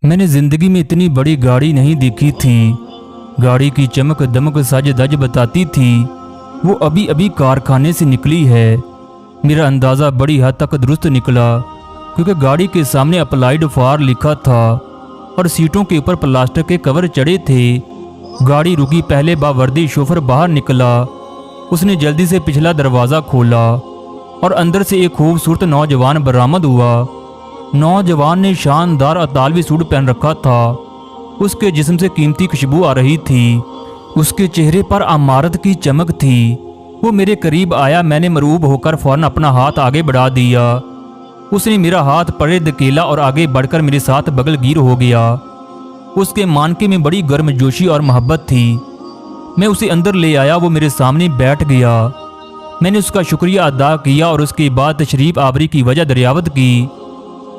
मैंने जिंदगी में इतनी बड़ी गाड़ी नहीं देखी थी। गाड़ी की चमक दमक सज धज बताती थी वो अभी अभी कारखाने से निकली है। मेरा अंदाज़ा बड़ी हद तक दुरुस्त निकला क्योंकि गाड़ी के सामने अप्लाइड फॉर लिखा था और सीटों के ऊपर प्लास्टिक के कवर चढ़े थे। गाड़ी रुकी, पहले बावर्दी शोफर बाहर निकला। उसने जल्दी से पिछला दरवाज़ा खोला और अंदर से एक खूबसूरत नौजवान बरामद हुआ। नौजवान ने शानदार अतालवी सूट पहन रखा था। उसके जिस्म से कीमती खुशबू आ रही थी। उसके चेहरे पर अमारत की चमक थी। वो मेरे करीब आया। मैंने मरूब होकर फौरन अपना हाथ आगे बढ़ा दिया। उसने मेरा हाथ पड़े धकेला और आगे बढ़कर मेरे साथ बगलगीर हो गया। उसके मानके में बड़ी गर्मजोशी और मोहब्बत थी। मैं उसे अंदर ले आया। वो मेरे सामने बैठ गया। मैंने उसका शुक्रिया अदा किया और उसके बाद तशरीफ आवरी की वजह दरियावत की।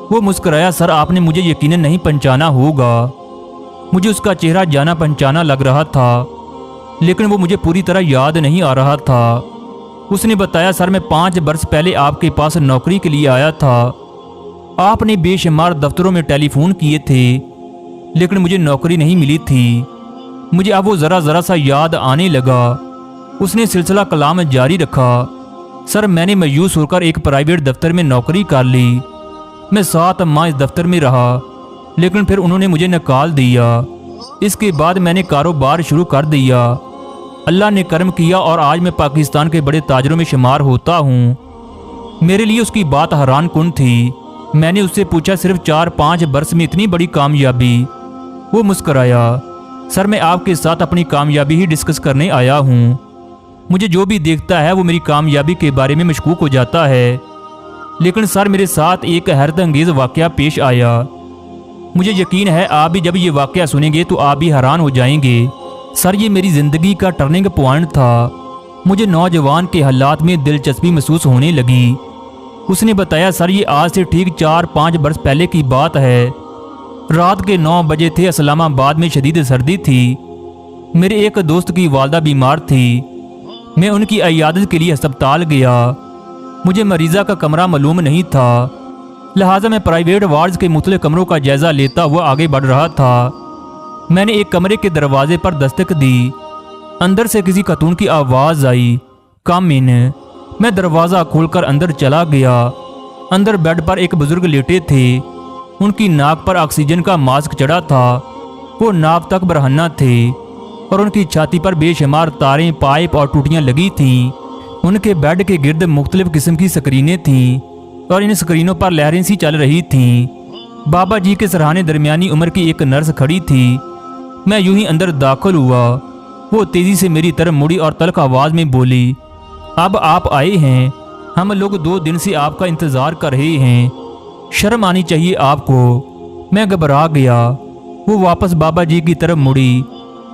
वो मुस्कराया। सर, आपने मुझे यकीनन नहीं पहचाना होगा। मुझे उसका चेहरा जाना पहचाना लग रहा था, लेकिन वो मुझे पूरी तरह याद नहीं आ रहा था। उसने बताया, सर, मैं 5 वर्ष पहले आपके पास नौकरी के लिए आया था। आपने बेशुमार दफ्तरों में टेलीफोन किए थे, लेकिन मुझे नौकरी नहीं मिली थी। मुझे अब वो ज़रा सा याद आने लगा। उसने सिलसिला कलाम जारी रखा। सर, मैंने मायूस होकर एक प्राइवेट दफ्तर में नौकरी कर ली। मैं 7 माह इस दफ्तर में रहा, लेकिन फिर उन्होंने मुझे निकाल दिया। इसके बाद मैंने कारोबार शुरू कर दिया। अल्लाह ने करम किया और आज मैं पाकिस्तान के बड़े ताजरों में शुमार होता हूँ। मेरे लिए उसकी बात हैरान कुन थी। मैंने उससे पूछा, सिर्फ 4-5 वर्ष में इतनी बड़ी कामयाबी? वो मुस्कराया। सर, मैं आपके साथ अपनी कामयाबी ही डिस्कस करने आया हूँ। मुझे जो भी देखता है वो मेरी कामयाबी के बारे में मशकूक हो जाता है। लेकिन सर, मेरे साथ एक हैरत अंगेज़ वाक़या पेश आया। मुझे यकीन है आप भी जब ये वाक़या सुनेंगे तो आप भी हैरान हो जाएंगे। सर, ये मेरी ज़िंदगी का टर्निंग पॉइंट था। मुझे नौजवान के हालात में दिलचस्पी महसूस होने लगी। उसने बताया, सर, ये आज से ठीक 4-5 वर्ष पहले की बात है। रात के 9 बजे थे। इस्लामाबाद में शदीद सर्दी थी। मेरे एक दोस्त की वालदा बीमार थी। मैं उनकी इयादत के लिए अस्पताल गया। मुझे मरीज़ा का कमरा मालूम नहीं था, लिहाजा मैं प्राइवेट वार्ड्स के मुख्तलिफ कमरों का जायज़ा लेता हुआ आगे बढ़ रहा था। मैंने एक कमरे के दरवाजे पर दस्तक दी। अंदर से किसी खातून की आवाज़ आई, कम इन। मैं दरवाज़ा खोलकर अंदर चला गया। अंदर बेड पर एक बुजुर्ग लेटे थे। उनकी नाक पर ऑक्सीजन का मास्क चढ़ा था। वो नाक तक बरहन्ना थे और उनकी छाती पर बेशुमार तारें, पाइप और टूटियाँ लगी थीं। उनके बेड के गिर्द मुख्तलिफ किस्म की स्क्रीनें थीं और इन स्क्रीनों पर लहरें सी चल रही थीं। बाबा जी के सरहाने दरमियानी उम्र की एक नर्स खड़ी थी। मैं यूं ही अंदर दाखिल हुआ। वो तेज़ी से मेरी तरफ मुड़ी और तल्ख आवाज़ में बोली, अब आप आए हैं। हम लोग 2 दिन से आपका इंतज़ार कर रहे हैं। शर्म आनी चाहिए आपको। मैं घबरा गया। वो वापस बाबा जी की तरफ मुड़ी,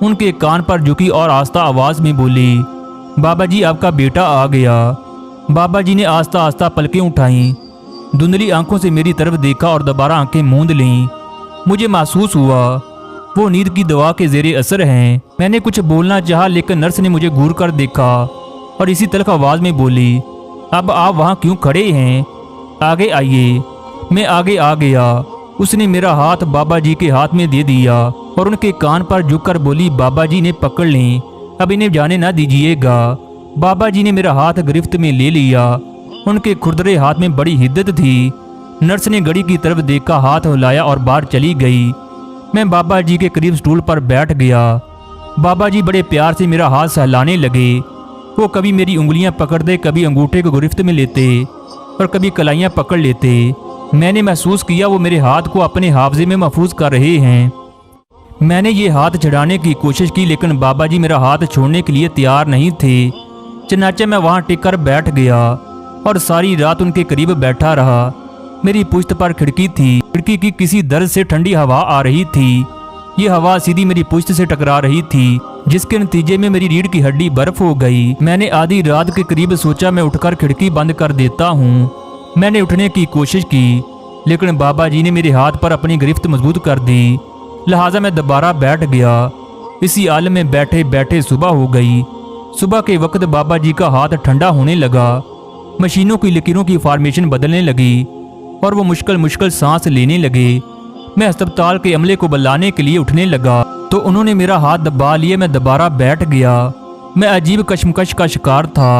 उनके कान पर झुकी और आस्ता आवाज़ में बोली, बाबा जी, आपका बेटा आ गया। बाबा जी ने आस्ता आस्ता पलकें उठाईं, धुंधली आंखों से मेरी तरफ देखा और दोबारा आंखें मूंद लीं। मुझे महसूस हुआ वो नींद की दवा के ज़ेरे असर हैं। मैंने कुछ बोलना चाहा, लेकिन नर्स ने मुझे घूर कर देखा और इसी तल्ख आवाज़ में बोली, अब आप वहाँ क्यों खड़े हैं? आगे आइए। मैं आगे आ गया। उसने मेरा हाथ बाबा जी के हाथ में दे दिया और उनके कान पर झुककर बोली, बाबा जी ने पकड़ लें, अब इन्हें जाने ना दीजिएगा। बाबा जी ने मेरा हाथ गिरफ्त में ले लिया। उनके खुरदरे हाथ में बड़ी हिद्दत थी। नर्स ने घड़ी की तरफ देखा, हाथ हिलाया और बाहर चली गई। मैं बाबा जी के करीब स्टूल पर बैठ गया। बाबा जी बड़े प्यार से मेरा हाथ सहलाने लगे। वो कभी मेरी उंगलियां पकड़ते, कभी अंगूठे को गिरफ्त में लेते और कभी कलाइयां पकड़ लेते। मैंने महसूस किया वो मेरे हाथ को अपने हाफजे में महफूज कर रहे हैं। मैंने ये हाथ छुड़ाने की कोशिश की, लेकिन बाबा जी मेरा हाथ छोड़ने के लिए तैयार नहीं थे। चनाचे मैं वहाँ टिक कर बैठ गया और सारी रात उनके करीब बैठा रहा। मेरी पुश्त पर खिड़की थी। खिड़की की किसी दर्द से ठंडी हवा आ रही थी। ये हवा सीधी मेरी पुश्त से टकरा रही थी, जिसके नतीजे में मेरी रीढ़ की हड्डी बर्फ हो गई। मैंने आधी रात के करीब सोचा मैं उठकर खिड़की बंद कर देता हूँ। मैंने उठने की कोशिश की, लेकिन बाबा जी ने मेरे हाथ पर अपनी गिरफ्त मजबूत कर दी। लिहाजा मैं दोबारा बैठ गया। इसी आलम में बैठे बैठे सुबह हो गई। सुबह के वक्त बाबा जी का हाथ ठंडा होने लगा। मशीनों की लकीरों की फॉर्मेशन बदलने लगी और वो मुश्किल सांस लेने लगे। मैं अस्पताल के अमले को बुलाने के लिए उठने लगा तो उन्होंने मेरा हाथ दबा लिए। मैं दोबारा बैठ गया। मैं अजीब कशमकश का शिकार था।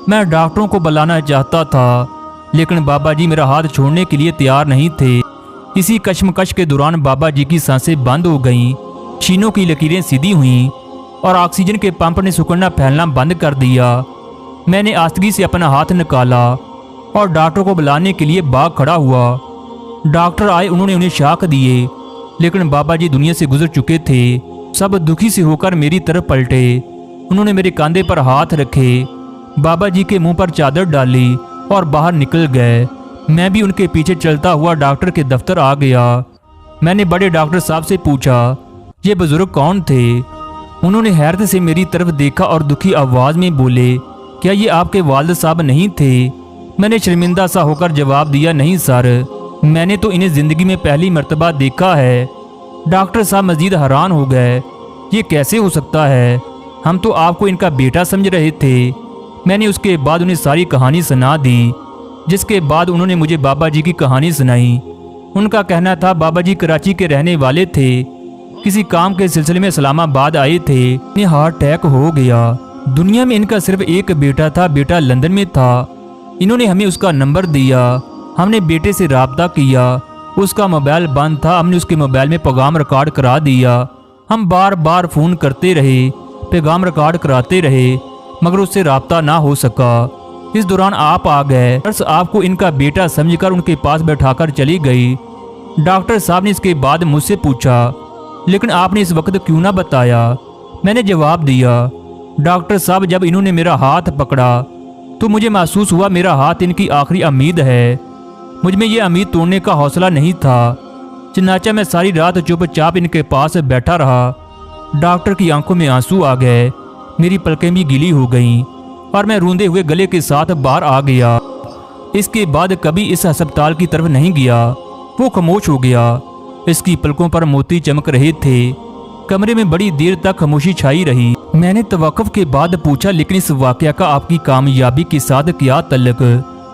मैं डॉक्टरों को बुलाना चाहता था लेकिन बाबा जी मेरा हाथ छोड़ने के लिए तैयार नहीं थे। इसी कशमकश के दौरान बाबा जी की सांसें बंद हो गईं, शीनों की लकीरें सीधी हुईं और ऑक्सीजन के पंप ने सुकड़ना फैलना बंद कर दिया। मैंने आस्तगी से अपना हाथ निकाला और डॉक्टर को बुलाने के लिए भाग खड़ा हुआ। डॉक्टर आए, उन्होंने उन्हें शाख दिए लेकिन बाबा जी दुनिया से गुजर चुके थे। सब दुखी से होकर मेरी तरफ पलटे। उन्होंने मेरे कंधे पर हाथ रखे, बाबा जी के मुंह पर चादर डाली और बाहर निकल गए। मैं भी उनके पीछे चलता हुआ डॉक्टर के दफ्तर आ गया। मैंने बड़े डॉक्टर साहब से पूछा ये बुजुर्ग कौन थे। उन्होंने हैरत से मेरी तरफ देखा और दुखी आवाज में बोले, क्या ये आपके वालिद साहब नहीं थे? मैंने शर्मिंदा सा होकर जवाब दिया, नहीं सर, मैंने तो इन्हें जिंदगी में पहली मर्तबा देखा है। डॉक्टर साहब मजीद हैरान हो गए, ये कैसे हो सकता है? हम तो आपको इनका बेटा समझ रहे थे। मैंने उसके बाद उन्हें सारी कहानी सुना दी, जिसके बाद उन्होंने मुझे बाबा जी की कहानी सुनाई। उनका कहना था बाबा जी कराची के रहने वाले थे, किसी काम के सिलसिले में इस्लामाबाद आए थे, इन्हें हार्ट अटैक हो गया। दुनिया में इनका सिर्फ एक बेटा था, बेटा लंदन में था। इन्होंने हमें उसका नंबर दिया, हमने बेटे से राब्ता किया। उसका मोबाइल बंद था, हमने उसके मोबाइल में पैगाम रिकॉर्ड करा दिया। हम बार बार फ़ोन करते रहे, पैगाम रिकॉर्ड कराते रहे, मगर उससे राब्ता ना हो सका। इस दौरान आप आ गए, नर्स आपको इनका बेटा समझकर उनके पास बैठाकर चली गई। डॉक्टर साहब ने इसके बाद मुझसे पूछा, लेकिन आपने इस वक्त क्यों ना बताया? मैंने जवाब दिया, डॉक्टर साहब जब इन्होंने मेरा हाथ पकड़ा तो मुझे महसूस हुआ मेरा हाथ इनकी आखिरी उम्मीद है। मुझ में ये उम्मीद तोड़ने का हौसला नहीं था। चनाचा मैं सारी रात चुपचाप इनके पास बैठा रहा। डॉक्टर की आंखों में आंसू आ गए, मेरी पलकें भी गीली हो गईं और मैं रूंधे हुए गले के साथ बाहर आ गया। इसके बाद कभी इस अस्पताल की तरफ नहीं गया। वो खामोश हो गया, इसकी पलकों पर मोती चमक रहे थे। कमरे में बड़ी देर तक खामोशी छाई रही। मैंने तवक्कुफ के बाद पूछा, लेकिन इस वाकया का आपकी कामयाबी के साथ क्या तल्लुक?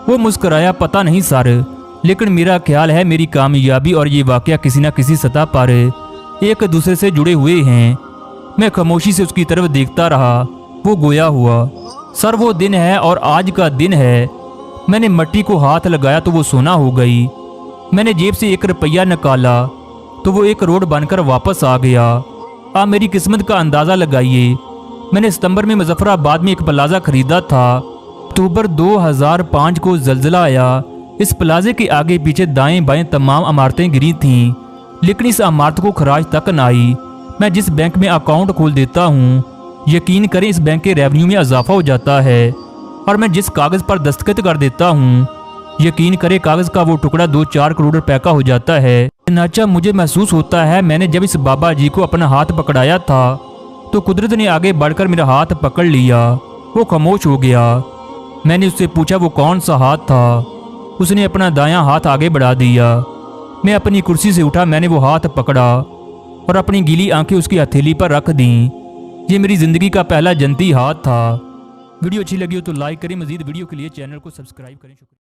वो मुस्कुराया, पता नहीं सर, लेकिन मेरा ख्याल है मेरी कामयाबी और ये वाकया किसी न किसी सतह पर एक दूसरे से जुड़े हुए हैं। मैं खामोशी से उसकी तरफ देखता रहा। वो गोया हुआ, सर वो दिन है और आज का दिन है। मैंने मट्टी को हाथ लगाया तो वो सोना हो गई। मैंने जेब से 1 रुपया निकाला तो वो 1 करोड़ बनकर वापस आ गया। आप मेरी किस्मत का अंदाज़ा लगाइए। मैंने सितंबर में मुजफ्फराबाद में एक प्लाजा खरीदा था। अक्टूबर 2005 को जल्जला आया। इस प्लाजे के आगे पीछे दाएं बाएं तमाम इमारतें गिरी थीं, लेकिन इस इमारत को खराज तक न आई। मैं जिस बैंक में अकाउंट खोल देता हूँ, यकीन करें इस बैंक के रेवेन्यू में इजाफा हो जाता है। और मैं जिस कागज़ पर दस्तखत कर देता हूँ, यकीन करें कागज़ का वो टुकड़ा 2-4 करोड़ रुपए का हो जाता है। चनाचा मुझे महसूस होता है मैंने जब इस बाबा जी को अपना हाथ पकड़ाया था तो कुदरत ने आगे बढ़कर मेरा हाथ पकड़ लिया। वो खामोश हो गया। मैंने उससे पूछा वो कौन सा हाथ था? उसने अपना दायां हाथ आगे बढ़ा दिया। मैं अपनी कुर्सी से उठा, मैंने वो हाथ पकड़ा और अपनी गीली आंखें उसकी हथेली पर रख दी। ये मेरी ज़िंदगी का पहला जनती हाथ था। वीडियो अच्छी लगी हो तो लाइक करें, मजीद वीडियो के लिए चैनल को सब्सक्राइब करें। शुक्रिया।